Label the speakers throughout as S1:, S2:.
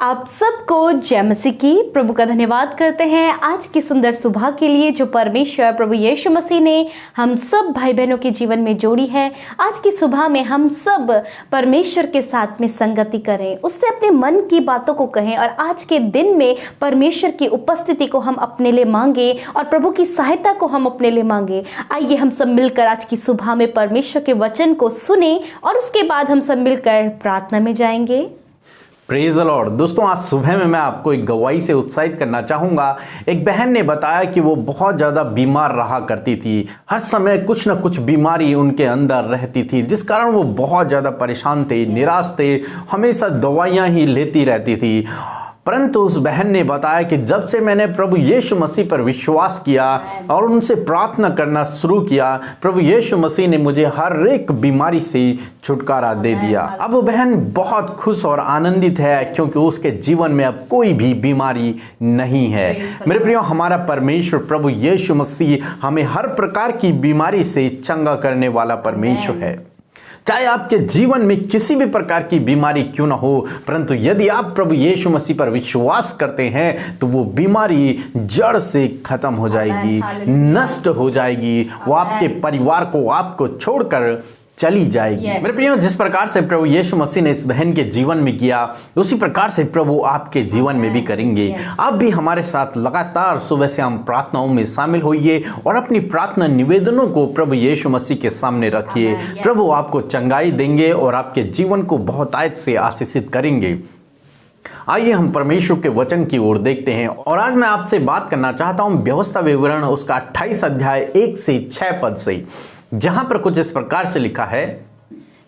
S1: आप सबको जय मसीह की। प्रभु का धन्यवाद करते हैं आज की सुंदर सुबह के लिए जो परमेश्वर प्रभु यीशु मसीह ने हम सब भाई बहनों के जीवन में जोड़ी है। आज की सुबह में हम सब परमेश्वर के साथ में संगति करें, उससे अपने मन की बातों को कहें और आज के दिन में परमेश्वर की उपस्थिति को हम अपने लिए मांगे और प्रभु की सहायता को हम अपने लिए मांगे। आइए हम सब मिलकर आज की सुबह में परमेश्वर के वचन को सुने और उसके बाद हम सब मिलकर प्रार्थना में जाएंगे।
S2: Praise the Lord. दोस्तों, आज सुबह में मैं आपको एक गवाही से उत्साहित करना चाहूँगा। एक बहन ने बताया कि वो बहुत ज़्यादा बीमार रहा करती थी, हर समय कुछ न कुछ बीमारी उनके अंदर रहती थी, जिस कारण वो बहुत ज़्यादा परेशान थे, निराश थे, हमेशा दवाइयाँ ही लेती रहती थी। परंतु उस बहन ने बताया कि जब से मैंने प्रभु यीशु मसीह पर विश्वास किया और उनसे प्रार्थना करना शुरू किया, प्रभु यीशु मसीह ने मुझे हर एक बीमारी से छुटकारा दे दिया। अब वो बहन बहुत खुश और आनंदित है क्योंकि उसके जीवन में अब कोई भी बीमारी नहीं है। मेरे प्रियो, हमारा परमेश्वर प्रभु यीशु मसीह हमें हर प्रकार की बीमारी से चंगा करने वाला परमेश्वर है। चाहे आपके जीवन में किसी भी प्रकार की बीमारी क्यों ना हो, परंतु यदि आप प्रभु यीशु मसीह पर विश्वास करते हैं तो वो बीमारी जड़ से खत्म हो जाएगी, नष्ट हो जाएगी, वो आपके परिवार को आपको छोड़कर चली जाएगी। मेरे प्रियो, जिस प्रकार से प्रभु यीशु मसीह ने इस बहन के जीवन में किया, उसी प्रकार से प्रभु आपके जीवन में भी करेंगे। आप भी हमारे साथ लगातार सुबह से हम प्रार्थनाओं में शामिल होइए और अपनी प्रार्थना निवेदनों को प्रभु यीशु मसीह के सामने रखिए। प्रभु आपको चंगाई देंगे और आपके जीवन को बहुतायत से आशीषित करेंगे। आइए हम परमेश्वर के वचन की ओर देखते हैं और आज मैं आपसे बात करना चाहता हूं व्यवस्था विवरण उसका 28 अध्याय 1 से 6 पद से, जहां पर कुछ इस प्रकार से लिखा है।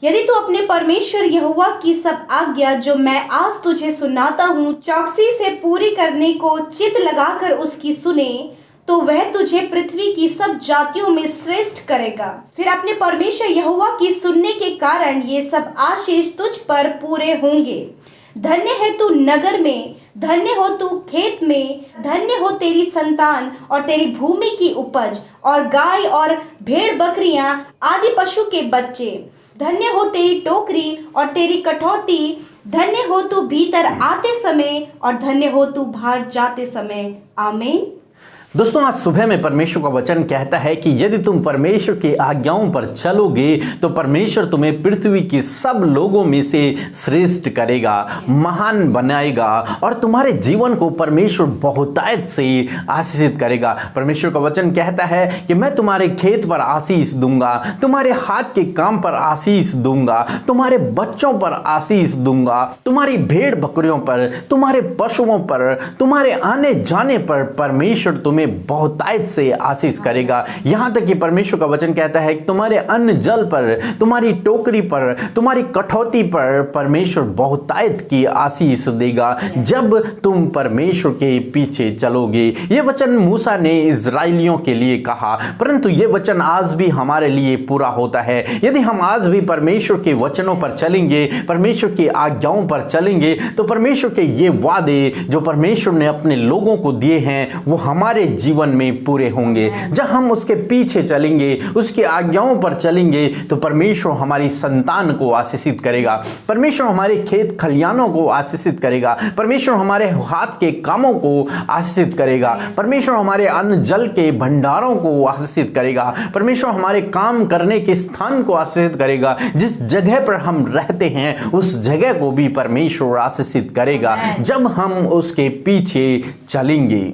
S1: यदि तू अपने परमेश्वर यहोवा की सब आज्ञा जो मैं आज तुझे सुनाता हूँ चौकसी से पूरी करने को चित लगाकर उसकी सुने, तो वह तुझे पृथ्वी की सब जातियों में श्रेष्ठ करेगा। फिर अपने परमेश्वर यहोवा की सुनने के कारण ये सब आशीष तुझ पर पूरे होंगे। धन्य है तू नगर में, धन्य हो तू खेत में, धन्य हो तेरी संतान और तेरी भूमि की उपज और गाय और भेड़ बकरियां आदि पशु के बच्चे। धन्य हो तेरी टोकरी और तेरी कठौती, धन्य हो तू भीतर आते समय और धन्य हो तू बाहर जाते समय। आमीन।
S2: दोस्तों, आज सुबह में परमेश्वर का वचन कहता है कि यदि तुम परमेश्वर की आज्ञाओं पर चलोगे तो परमेश्वर तुम्हें पृथ्वी के सब लोगों में से श्रेष्ठ करेगा, महान बनाएगा और तुम्हारे जीवन को परमेश्वर बहुतायत से आशीषित करेगा। परमेश्वर का वचन कहता है कि मैं तुम्हारे खेत पर आशीष दूंगा, तुम्हारे हाथ के काम पर आशीष दूंगा, तुम्हारे बच्चों पर आशीष दूंगा, तुम्हारी भेड़ बकरियों पर, तुम्हारे पशुओं पर, तुम्हारे आने जाने पर परमेश्वर तुम्हें बहुतायत से आशीष करेगा। यहां तक कि परमेश्वर का वचन कहता है कि तुम्हारे अन्न जल पर, तुम्हारी टोकरी पर, तुम्हारी कठौती पर परमेश्वर बहुतायत की आशीष देगा जब तुम परमेश्वर के पीछे चलोगे। यह वचन मूसा ने इजराइलियों के लिए कहा, परंतु यह वचन आज भी हमारे लिए पूरा होता है। यदि हम आज भी परमेश्वर के वचनों पर चलेंगे, परमेश्वर की आज्ञाओं पर चलेंगे, तो परमेश्वर के ये वादे जो परमेश्वर ने अपने लोगों को दिए हैं वो हमारे जीवन में पूरे होंगे। जब हम उसके पीछे चलेंगे, उसकी आज्ञाओं पर चलेंगे, तो परमेश्वर हमारी संतान को आशीषित करेगा, परमेश्वर हमारे खेत खलियानों को आशीषित करेगा, परमेश्वर हमारे हाथ के कामों को आशीषित करेगा, परमेश्वर हमारे अन्न जल के भंडारों को आशीषित करेगा, परमेश्वर हमारे काम करने के स्थान को आशीषित करेगा। जिस जगह पर हम रहते हैं उस जगह को भी परमेश्वर आशीषित करेगा जब हम उसके पीछे चलेंगे।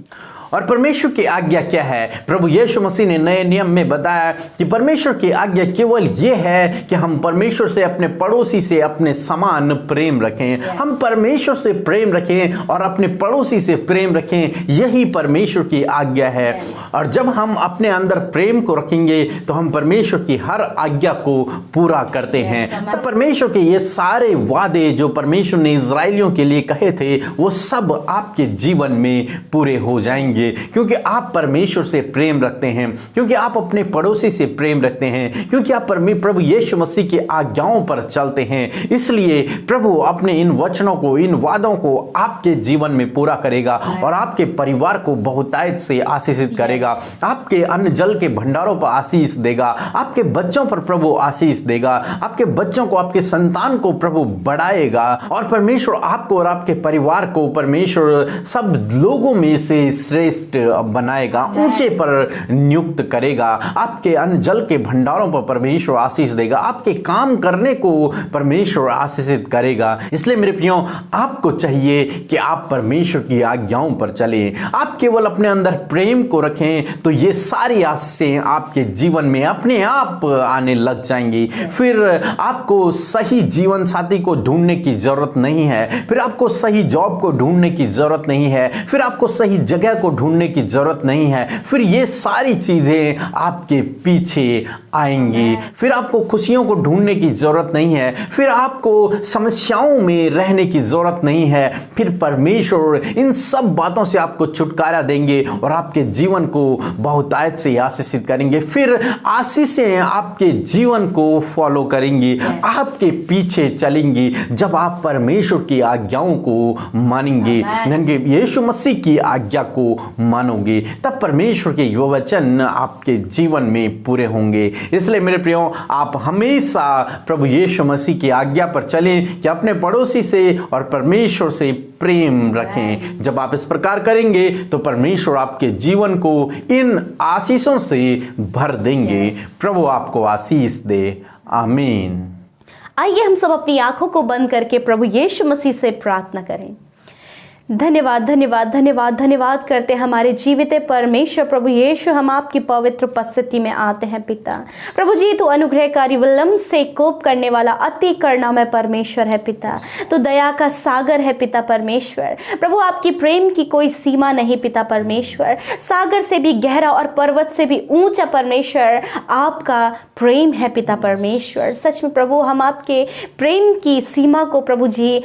S2: और परमेश्वर की आज्ञा क्या है? प्रभु यीशु मसीह ने नए नियम में बताया कि परमेश्वर की आज्ञा केवल यह है कि हम परमेश्वर से, अपने पड़ोसी से अपने समान प्रेम रखें। हम परमेश्वर से प्रेम रखें और अपने पड़ोसी से प्रेम रखें, यही परमेश्वर की आज्ञा है। और जब हम अपने अंदर प्रेम को रखेंगे तो हम परमेश्वर की हर आज्ञा को पूरा करते हैं। तो परमेश्वर के ये सारे वादे जो परमेश्वर ने इजराइलियों के लिए कहे थे वो सब आपके जीवन में पूरे हो जाएंगे। होंगे, क्योंकि आप परमेश्वर से प्रेम रखते हैं, क्योंकि आप अपने पड़ोसी से प्रेम रखते हैं, क्योंकि आप प्रभु यीशु मसीह की आज्ञाओं पर चलते हैं। इसलिए प्रभु अपने इन वचनों को, इन वादों को आपके जीवन में पूरा करेगा और आपके परिवार को बहुतायत से आशीषित करेगा। आपके अन्न जल के भंडारों पर आशीष देगा, आपके बच्चों पर प्रभु आशीष देगा, आपके बच्चों को, आपके संतान को प्रभु बढ़ाएगा और परमेश्वर आपको और आपके परिवार को परमेश्वर सब लोगों में से श्रेष्ठ बनाएगा, ऊंचे पर नियुक्त करेगा। आपके अन्न जल के भंडारों पर परमेश्वर आशीष देगा, आपके काम करने को परमेश्वर आशीषित करेगा। इसलिए मेरे प्रियो, आपको चाहिए कि आप परमेश्वर की आज्ञाओं पर चलें। आप केवल अपने अंदर प्रेम को रखें तो ये सारी आशीषें आपके जीवन में अपने आप आने लग जाएंगी। फिर आपको सही जीवन साथी को ढूंढने की जरूरत नहीं है, फिर आपको सही जॉब को ढूंढने की जरूरत नहीं है, फिर आपको सही जगह को ढूंढने की जरूरत नहीं है। फिर ये सारी चीजें आपके पीछे आएंगी। फिर आपको खुशियों को ढूंढने की जरूरत नहीं है, फिर आपको समस्याओं में रहने की जरूरत नहीं है। फिर परमेश्वर इन सब बातों से आपको छुटकारा देंगे और आपके जीवन को बहुतायत से आशीषित करेंगे। फिर आशीषें आपके जीवन को फॉलो करेंगी, आपके पीछे चलेंगी जब आप परमेश्वर की आज्ञाओं को मानेंगे, यीशु मसीह की आज्ञा को मानोगे, तब परमेश्वर के ये वचन आपके जीवन में पूरे होंगे। इसलिए मेरे प्रियो, आप हमेशा प्रभु यीशु मसीह की आज्ञा पर चलें कि अपने पड़ोसी से और परमेश्वर से प्रेम रखें। जब आप इस प्रकार करेंगे तो परमेश्वर आपके जीवन को इन आशीषों से भर देंगे। प्रभु आपको आशीष दे। आमीन।
S1: आइए हम सब अपनी आंखों को बंद करके प्रभु यीशु मसीह से प्रार्थना करें। धन्यवाद धन्यवाद धन्यवाद धन्यवाद करते हमारे जीवित परमेश्वर प्रभु यीशु, हम आपकी पवित्र उपस्थिति में आते हैं पिता। प्रभु जी, तू अनुग्रहकारी, विलंब से कोप करने वाला, अति करुणामय परमेश्वर है पिता। तो दया का सागर है पिता परमेश्वर। प्रभु, आपकी प्रेम की कोई सीमा नहीं पिता परमेश्वर। सागर से भी गहरा और पर्वत से भी ऊंचा परमेश्वर आपका प्रेम है पिता परमेश्वर। सच में प्रभु, हम आपके प्रेम की सीमा को प्रभु जी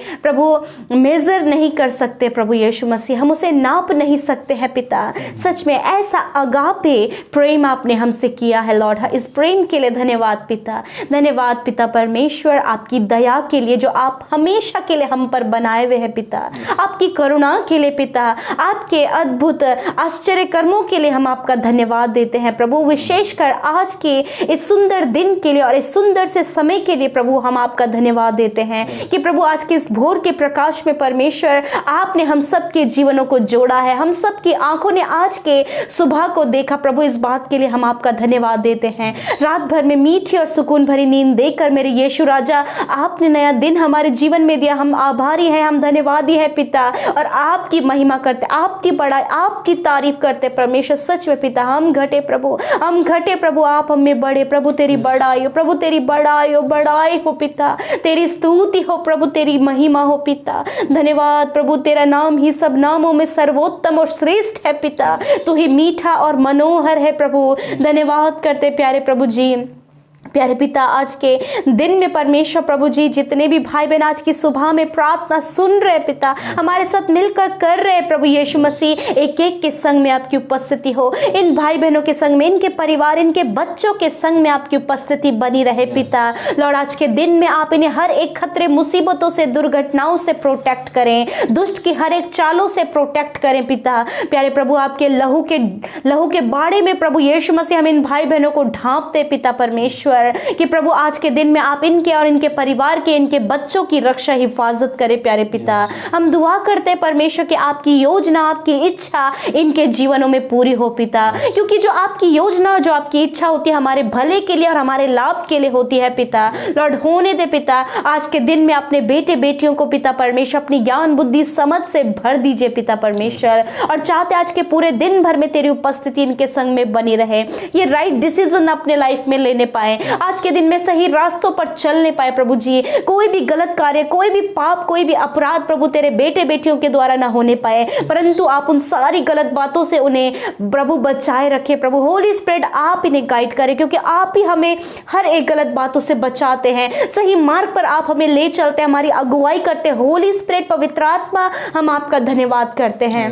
S1: मेजर नहीं कर सकते प्रभु यीशु मसीह, हम उसे नाप नहीं सकते हैं पिता। सच में ऐसा अगापे प्रेम आपने हमसे किया है लॉर्ड। इस प्रेम के लिए धन्यवाद पिता। धन्यवाद पिता परमेश्वर, आपकी दया के लिए जो आप हमेशा के लिए हम पर बनाए हुए हैं पिता। आपकी करुणा के लिए पिता, आपके अद्भुत आश्चर्य कर्मों के लिए हम आपका धन्यवाद देते हैं प्रभु। विशेषकर आज के इस सुंदर दिन के लिए और इस सुंदर से समय के लिए प्रभु हम आपका धन्यवाद देते हैं कि प्रभु आज के इस भोर के प्रकाश में परमेश्वर आपने हम सबके जीवनों को जोड़ा है। हम सबकी आंखों ने आज के सुबह को देखा प्रभु। इस बात के लिए हम आपका धन्यवाद देते हैं। रात भर में मीठी और सुकून भरी नींद देकर मेरे यीशु राजा, आपने नया दिन हमारे जीवन में दिया। हम आभारी हैं, हम धन्यवादी हैं पिता, और आपकी महिमा करते, आपकी बड़ाई, आपकी तारीफ करते परमेश्वर। सच में पिता, हम घटे प्रभु, हम घटे प्रभु, आप हमें बड़े प्रभु। तेरी बड़ाई हो प्रभु, तेरी बड़ाई हो, बड़ाई हो पिता, तेरी स्तुति हो प्रभु, तेरी महिमा हो पिता। धन्यवाद प्रभु, तेरा नाम ही सब नामों में सर्वोत्तम और श्रेष्ठ है पिता। तू ही मीठा और मनोहर है प्रभु। धन्यवाद करते प्यारे प्रभु जी। प्यारे पिता, आज के दिन में परमेश्वर प्रभु जी, जितने भी भाई बहन आज की सुबह में प्रार्थना सुन रहे पिता, हमारे साथ मिलकर कर रहे प्रभु यीशु मसीह, एक एक के संग में आपकी उपस्थिति हो। इन भाई बहनों के संग में, इनके परिवार, इनके बच्चों के संग में आपकी उपस्थिति बनी रहे पिता। लॉर्ड, आज के दिन में आप इन्हें हर एक खतरे, मुसीबतों से, दुर्घटनाओं से प्रोटेक्ट करें, दुष्ट की हर एक चालों से प्रोटेक्ट करें पिता। प्यारे प्रभु, आपके लहू के बाड़े में प्रभु यीशु मसीह हम इन भाई बहनों को ढांपते पिता परमेश्वर, कि प्रभु आज के दिन में आप इनके और इनके परिवार के, इनके बच्चों की रक्षा हिफाजत करें प्यारे पिता। हम दुआ करते हैं परमेश्वर कि आपकी योजना, आपकी इच्छा इनके जीवनों में पूरी हो पिता, क्योंकि जो आपकी योजना, जो आपकी इच्छा होती है हमारे भले के लिए और हमारे लाभ के लिए होती है पिता। लॉर्ड, होने दे पिता, आज के दिन में अपने बेटे बेटियों को पिता परमेश्वर अपनी ज्ञान बुद्धि समझ से भर दीजिए पिता परमेश्वर, और चाहते आज के पूरे दिन भर में तेरी उपस्थिति इनके संग में बनी रहे। ये राइट डिसीजन अपने लाइफ में लेने पाए, आज के दिन में सही रास्तों पर चलने पाए प्रभु जी। कोई भी गलत कार्य, कोई भी पाप, कोई भी अपराध प्रभु तेरे बेटे बेटियों के द्वारा ना होने पाए, परंतु आप उन सारी गलत बातों से उन्हें प्रभु बचाए रखे प्रभु। होली स्पिरिट आप इन्हें गाइड करें, क्योंकि आप ही हमें हर एक गलत बातों से बचाते हैं, सही मार्ग पर आप हमें ले चलते हैं, हमारी अगुवाई करते हैं। होली स्पिरिट, पवित्र आत्मा, हम आपका धन्यवाद करते हैं।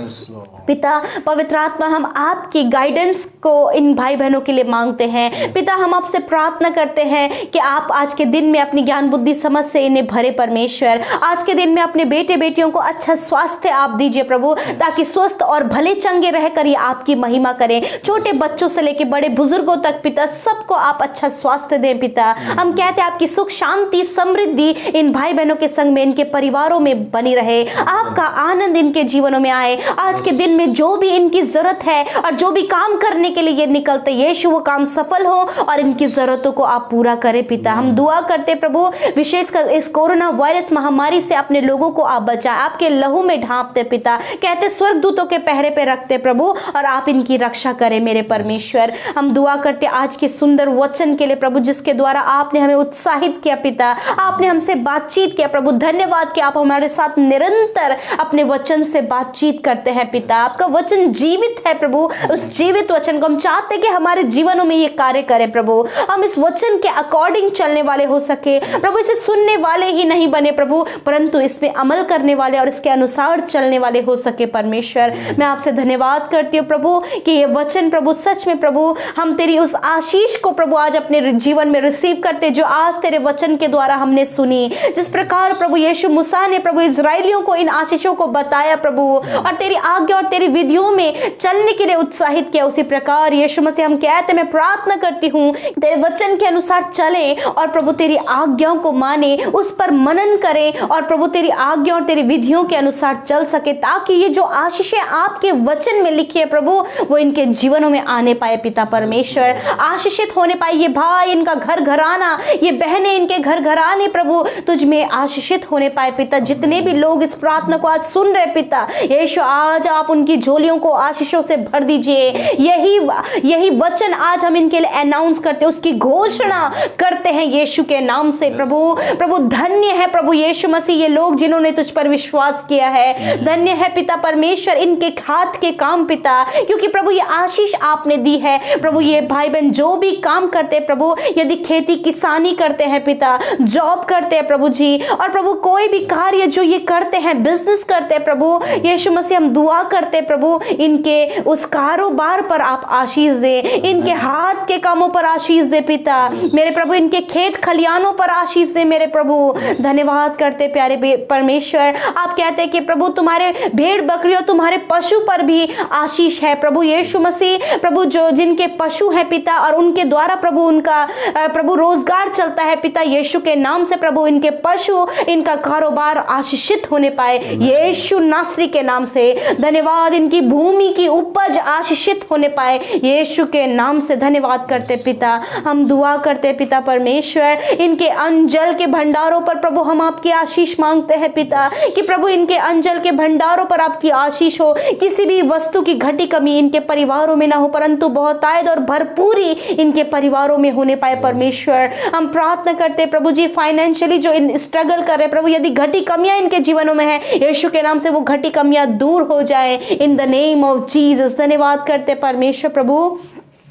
S1: पिता पवित्र आत्मा, हम आपकी गाइडेंस को इन भाई बहनों के लिए मांगते हैं। पिता, हम आपसे प्रार्थना करते हैं कि आप आज के दिन में अपनी ज्ञान बुद्धि समझ से इन्हें भरे परमेश्वर। आज के दिन में अपने बेटे बेटियों को अच्छा स्वास्थ्य आप दीजिए प्रभु, ताकि स्वस्थ और भले चंगे रहकर ये आपकी महिमा करें। छोटे बच्चों से लेकर बड़े बुजुर्गों तक पिता, सबको आप अच्छा स्वास्थ्य दें पिता। हम कहते हैं आपकी सुख शांति समृद्धि इन भाई बहनों के संग में, इनके परिवारों में बनी रहे। आपका आनंद इनके जीवनों में आए। आज के दिन में जो भी इनकी जरूरत है और जो भी काम करने के लिए ये निकलते, यीशु वो काम सफल हो और इनकी जरूरतों को आप पूरा करें पिता। हम दुआ करते प्रभु, विशेषकर इस कोरोना वायरस महामारी से अपने लोगों को आप बचाएं, आपके लहू में ढांपते पिता। कहते स्वर्गदूतों के पहरे पे रखते प्रभु, और आप इनकी रक्षा करें मेरे परमेश्वर। हम दुआ करते आज के सुंदर वचन के लिए प्रभु, जिसके द्वारा आपने हमें उत्साहित किया पिता, आपने हमसे बातचीत किया प्रभु। धन्यवाद कि आप हमारे साथ निरंतर अपने वचन से बातचीत करते हैं पिता। आपका वचन जीवित है प्रभु, उस जीवित वचन को हम चाहते कि हमारे जीवनों में ये कार्य करे प्रभु। हम इस वचन के अकॉर्डिंग चलने वाले हो सके प्रभु, इसे सुनने वाले ही नहीं बने प्रभु, परंतु इसमें अमल करने वाले और इसके अनुसार चलने वाले हो सके परमेश्वर। मैं आपसे धन्यवाद करती हूँ प्रभु कि ये वचन प्रभु सच में प्रभु, हम तेरी उस आशीष को प्रभु आज अपने जीवन में रिसीव करते, जो आज तेरे वचन के द्वारा हमने सुनी। जिस प्रकार प्रभु यीशु मूसा ने प्रभु इजराइलियों को इन आशीषों को बताया प्रभु, और तेरी आज्ञा और तेरी विधियों में चलने के लिए उत्साहित किया, उसी प्रकार यीशु मसीह हम कहते, मैं प्रार्थना करती हूँ तेरे वचन के अनुसार चलें और प्रभु तेरी आज्ञाओं को माने, उस पर मनन करें और प्रभु तेरी आज्ञा और तेरी विधियों के अनुसार चल सके, ताकि ये जो आशीषें आपके वचन में लिखी है प्रभु, वो इनके जीवनों में आने पाए पिता परमेश्वर। आशीषित होने पाए ये भाई, इनका घर घराना, ये बहनें, इनके घर घराने प्रभु तुझ में आशीषित होने पाए पिता। जितने भी लोग इस प्रार्थना को आज सुन रहे पिता यीशु, आज आप उनकी झोलियों को आशीषों से भर दीजिए। यही वचन आज हम इनके लिए अनाउंस करते हैं, उसकी घोषणा करते हैं यीशु के नाम से प्रभु। धन्य है प्रभु यीशु मसीह ये लोग जिन्होंने तुझ पर विश्वास किया है। धन्य है पिता परमेश्वर इनके हाथ के काम पिता, क्योंकि प्रभु ये आशीष आपने दी है प्रभु। ये भाई बहन जो भी काम करते हैं प्रभु, यदि खेती किसानी करते हैं पिता, जॉब करते हैं प्रभु जी, और प्रभु कोई भी कार्य जो ये करते हैं, बिजनेस करते हैं प्रभु यीशु मसीह, हम दुआ करते प्रभु इनके उस कारोबार पर आप आशीष दे, इनके हाथ के कामों पर आशीष दे पिता मेरे प्रभु, इनके खेत खलियानों पर आशीष दे मेरे प्रभु। धन्यवाद करते प्यारे परमेश्वर। आप कहते हैं कि प्रभु तुम्हारे भेड़ बकरियों, तुम्हारे पशु पर भी आशीष है प्रभु यीशु मसीह। प्रभु जो जिनके पशु हैं पिता, और उनके द्वारा प्रभु उनका प्रभु रोजगार चलता है पिता यीशु के नाम से प्रभु, इनके पशु, इनका कारोबार आशीषित होने पाए यीशु नासरी के नाम से। धन्यवाद, इनकी भूमि की उपज आशीषित होने पाए यीशु के नाम से। धन्यवाद करते पिता। हम दुआ करते पिता परमेश्वर, इनके अंजल के भंडारों पर प्रभु हम आपकी आशीष मांगते हैं पिता, कि प्रभु इनके अंजल के भंडारों पर आपकी आशीष हो, किसी भी वस्तु की घटी कमी इनके परिवारों में ना हो, परंतु बहुतायत और भरपूरी इनके परिवारों में होने पाए परमेश्वर। हम प्रार्थना करते प्रभु जी, फाइनेंशियली जो इन स्ट्रगल कर रहे प्रभु, यदि घटी कमियां इनके जीवनों में है यीशु के नाम से वो घटी कमियां दूर हो जाए in the name of Jesus. धन्यवाद करते परमेश्वर प्रभु।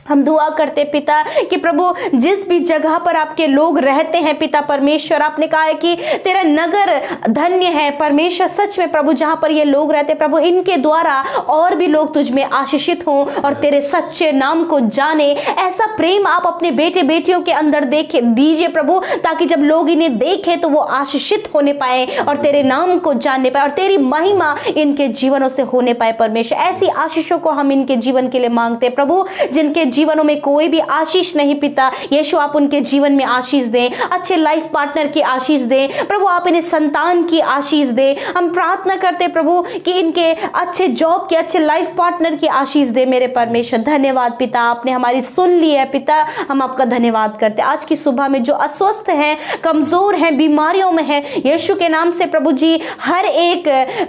S1: हम दुआ करते पिता कि प्रभु जिस भी जगह पर आपके लोग रहते हैं पिता परमेश्वर, आपने कहा है कि तेरा नगर धन्य है परमेश्वर। सच में प्रभु जहां पर ये लोग रहते प्रभु, इनके द्वारा और भी लोग तुझ में आशीषित हों और तेरे सच्चे नाम को जाने। ऐसा प्रेम आप अपने बेटे बेटियों के अंदर देखे दीजिए प्रभु, ताकि जब लोग इन्हें देखें तो वो आशीषित होने पाए और तेरे नाम को जानने पाए और तेरी महिमा इनके जीवनों से होने पाए परमेश्वर। ऐसी आशीषों को हम इनके जीवन के लिए मांगते प्रभु, जिनके जीवनों में कोई भी आशीष नहीं पिता यीशु, आप उनके जीवन में आशीष दें, अच्छे लाइफ पार्टनर की आशीष दें प्रभु, आप इन्हें संतान की आशीष दें। हम प्रार्थना करते प्रभु कि इनके अच्छे जॉब के, अच्छे लाइफ पार्टनर की आशीष दे मेरे परमेश्वर। धन्यवाद पिता, आपने हमारी सुन ली है पिता, हम आपका धन्यवाद करते। आज की सुबह में जो अस्वस्थ हैं, कमजोर हैं, बीमारियों में हैं, यीशु के नाम से प्रभु जी हर एक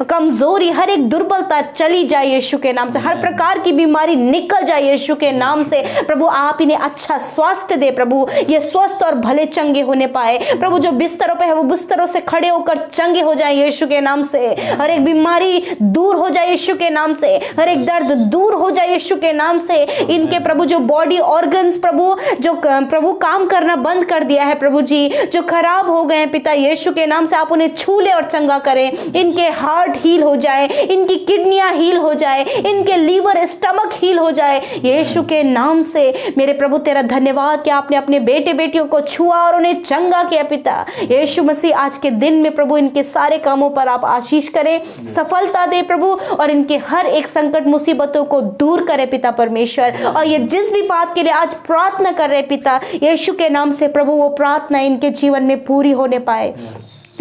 S1: कमजोरी, हर एक दुर्बलता चली जाए यीशु के नाम से, हर प्रकार की बीमारी निकल जाए यीशु के नाम से। से प्रभु आप इन्हें अच्छा स्वास्थ्य दे प्रभु, ये स्वस्थ और भले चंगे होने पाए प्रभु। जो बिस्तरों पे है वो बिस्तरों से खड़े होकर चंगे हो जाए यीशु के नाम से। हर एक बीमारी दूर हो जाए यीशु के नाम से, हर एक दर्द दूर हो जाए यीशु के नाम से। इनके प्रभु जो बॉडी ऑर्गन्स प्रभु जो प्रभु काम करना बंद कर दिया है प्रभु जी, जो खराब हो गए हैं पिता यीशु के नाम से, आप उन्हें छू ले और चंगा करें। इनके हार्ट हील हो जाए, इनकी किडनियां हील हो जाए, इनके लीवर स्टमक हील हो जाए यीशु के नाम से। मेरे प्रभु तेरा धन्यवाद कि आपने अपने बेटे बेटियों को छुआ और उन्हें चंगा किया पिता यीशु मसीह। आज के दिन में प्रभु इनके सारे कामों पर आप आशीष करें, सफलता दे प्रभु, और इनके हर एक संकट मुसीबतों को दूर करे पिता परमेश्वर। और ये जिस भी बात के लिए आज प्रार्थना कर रहे पिता यीशु के नाम से प्रभु, वो प्रार्थना इनके जीवन में पूरी होने पाए।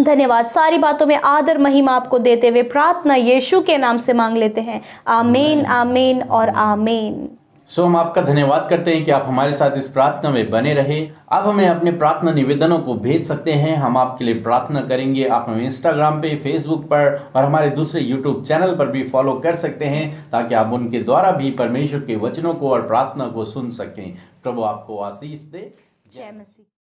S1: धन्यवाद। सारी बातों में आदर महिमा आपको देते हुए प्रार्थना यीशु के नाम से मांग लेते हैं। आमीन, आमीन और आमीन।
S2: हम आपका धन्यवाद करते हैं कि आप हमारे साथ इस प्रार्थना में बने रहे। आप हमें अपने प्रार्थना निवेदनों को भेज सकते हैं, हम आपके लिए प्रार्थना करेंगे। आप हमें इंस्टाग्राम पे, फेसबुक पर और हमारे दूसरे यूट्यूब चैनल पर भी फॉलो कर सकते हैं, ताकि आप उनके द्वारा भी परमेश्वर के वचनों को और प्रार्थना को सुन सकें। प्रभु आपको आशीष दे।
S1: जय मसीह।